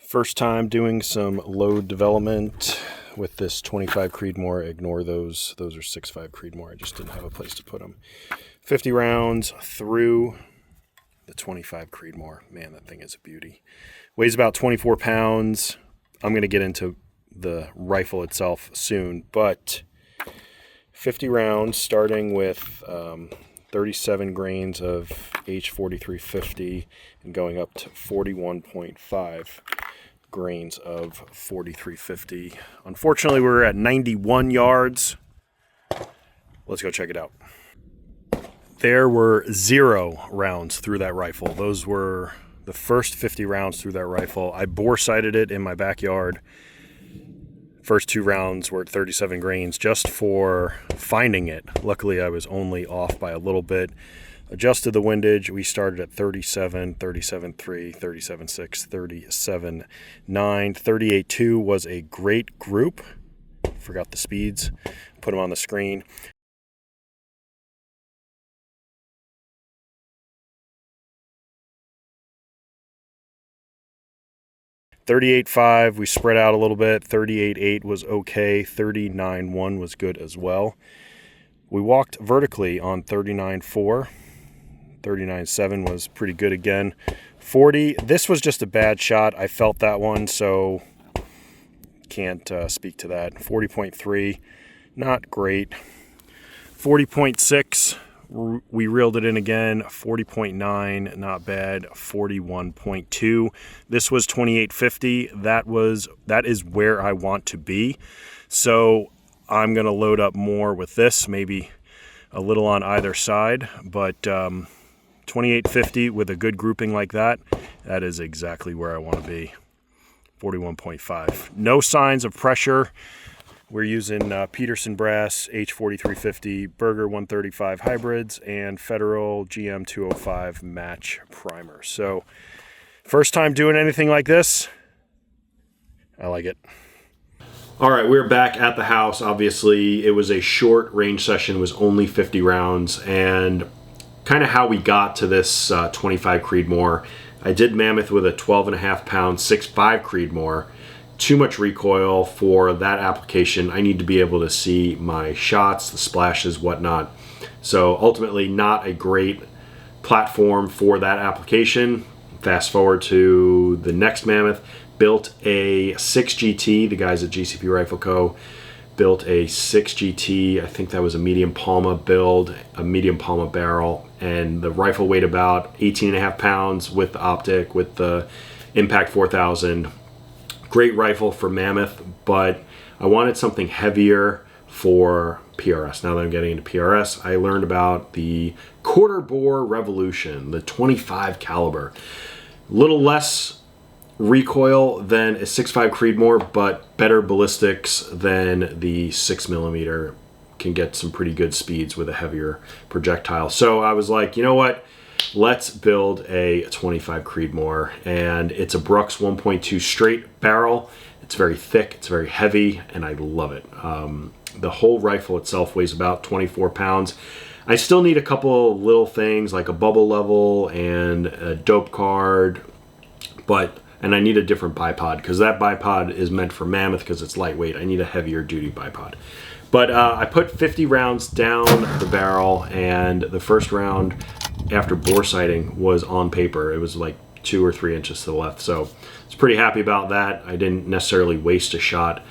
First time doing some load development with this 25 Creedmoor. Ignore those. Those are 6.5 Creedmoor. I just didn't have a place to put them. 50 rounds through the 25 Creedmoor. Man, that thing is a beauty. Weighs about 24 pounds. I'm going to get into the rifle itself soon, but 50 rounds starting with 37 grains of H4350 and going up to 41.5 grains of 4350. Unfortunately, we're at 91 yards. Let's go check it out. There were 0 rounds through that rifle. Those were the first 50 rounds through that rifle. I bore sighted it in my backyard. First 2 rounds were at 37 grains just for finding it. Luckily, I was only off by a little bit. Adjusted the windage. We started at 37, 37.3, 37.6, 37.9. 38.2 was a great group. Forgot the speeds. Put them on the screen. .38.5, we spread out a little bit. 38.8 was okay. 39.1 was good as well. We walked vertically on 39.4. 39.7 was pretty good again. 40, this was just a bad shot. I felt that one, so can't speak to that. 40.3, not great. 40.6, we reeled it in again. 40.9, not bad. 41.2. This was 28.50. That is where I want to be. So I'm going to load up more with this, maybe a little on either side, but 28.50 with a good grouping like that, that is exactly where I want to be. 41.5. No signs of pressure. We're using Peterson brass H4350 Berger 135 hybrids and Federal GM 205 match primer. So first time doing anything like this. I like it. All right, we're back at the house. Obviously, it was a short range session. It was only 50 rounds, and kind of how we got to this 25 Creedmoor. I did Mammoth with a 12.5 pound 6.5 Creedmoor. Too much recoil for that application. I need to be able to see my shots, the splashes, whatnot. So ultimately not a great platform for that application. Fast forward to the next Mammoth. Built a 6GT, the guys at GCP Rifle Co. built a 6GT, I think that was a medium Palma build, a medium Palma barrel, and the rifle weighed about 18.5 pounds with the optic, with the Impact 4000. Great rifle for Mammoth, but I wanted something heavier for PRS. Now that I'm getting into PRS, I learned about the quarter bore Revolution, the 25 caliber. A little less recoil than a 6.5 Creedmoor, but better ballistics than the 6mm. Can get some pretty good speeds with a heavier projectile. So I was like, you know what? Let's build a 25 Creedmoor, and it's a Brooks 1.2 straight barrel. It's very thick, it's very heavy, and I love it. The whole rifle itself weighs about 24 pounds. I still need a couple of little things like a bubble level and a dope card, and I need a different bipod because that bipod is meant for Mammoth because it's lightweight. I need a heavier duty bipod. But I put 50 rounds down the barrel, and the first round after bore sighting was on paper. It was like 2 or 3 inches to the left, so I was pretty happy about that. I didn't necessarily waste a shot.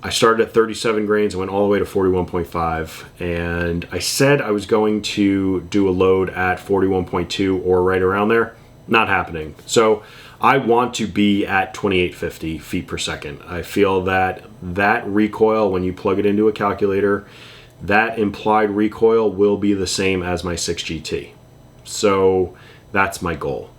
I started at 37 grains and went all the way to 41.5, and I said I was going to do a load at 41.2 or right around there. Not happening. So I want to be at 2850 feet per second. I feel that recoil, when you plug it into a calculator, that implied recoil will be the same as my 6GT. So that's my goal.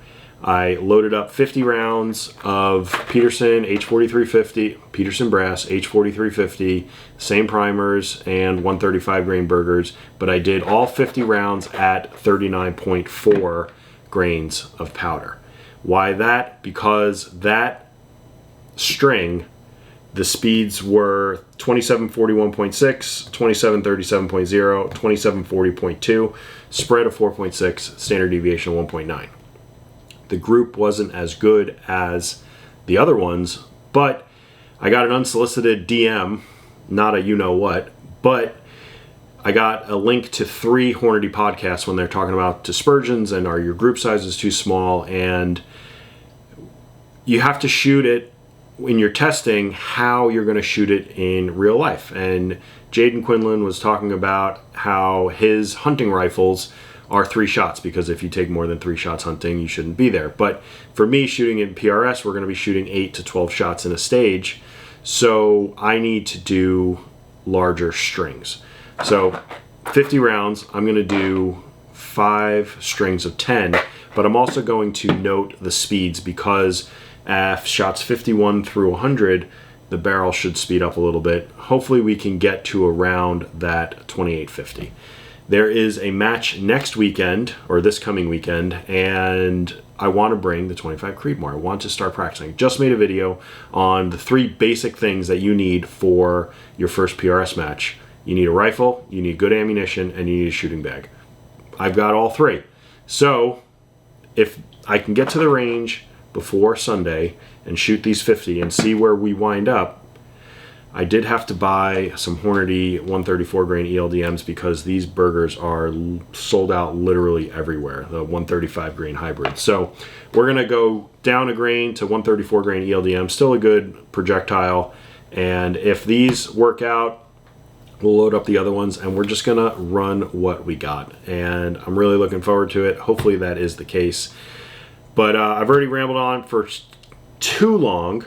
I loaded up 50 rounds of Peterson H4350, Peterson brass H4350, same primers and 135 grain Bergers, but I did all 50 rounds at 39.4 grains of powder. Why that? Because that string, the speeds were 2741.6, 2737.0, 2740.2, spread of 4.6, standard deviation 1.9. The group wasn't as good as the other ones, but I got an unsolicited DM, not a you-know-what, but I got a link to 3 Hornady podcasts when they're talking about dispersions and are your group sizes too small, and you have to shoot it when you're testing how you're going to shoot it in real life. And Jaden Quinlan was talking about how his hunting rifles are 3 shots, because if you take more than 3 shots hunting, you shouldn't be there. But for me, shooting in PRS, we're going to be shooting 8 to 12 shots in a stage, so I need to do larger strings. So 50 rounds, I'm going to do 5 strings of 10, but I'm also going to note the speeds, because shots 51 through 100, the barrel should speed up a little bit. Hopefully we can get to around that 2850. There is a match next weekend, or this coming weekend, and I want to bring the 25 Creedmoor. I want to start practicing. Just made a video on the 3 basic things that you need for your first PRS match. You need a rifle, you need good ammunition, and you need a shooting bag. I've got all 3. So if I can get to the range before Sunday and shoot these 50 and see where we wind up, I did have to buy some Hornady 134 grain ELDMs, because these burgers are sold out literally everywhere, the 135 grain hybrid. So we're going to go down a grain to 134 grain ELDM, still a good projectile, and if these work out, we'll load up the other ones, and we're just going to run what we got. And I'm really looking forward to it. Hopefully that is the case. But I've already rambled on for too long.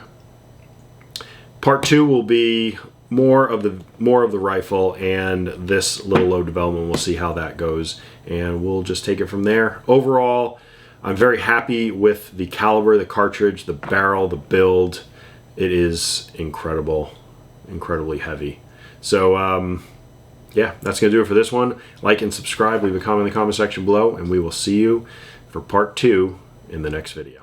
Part 2 will be more of the rifle and this little load development. We'll see how that goes, and we'll just take it from there. Overall, I'm very happy with the caliber, the cartridge, the barrel, the build. It is incredible, incredibly heavy. So yeah, that's going to do it for this one. Like and subscribe, leave a comment in the comment section below, and we will see you for part 2 in the next video.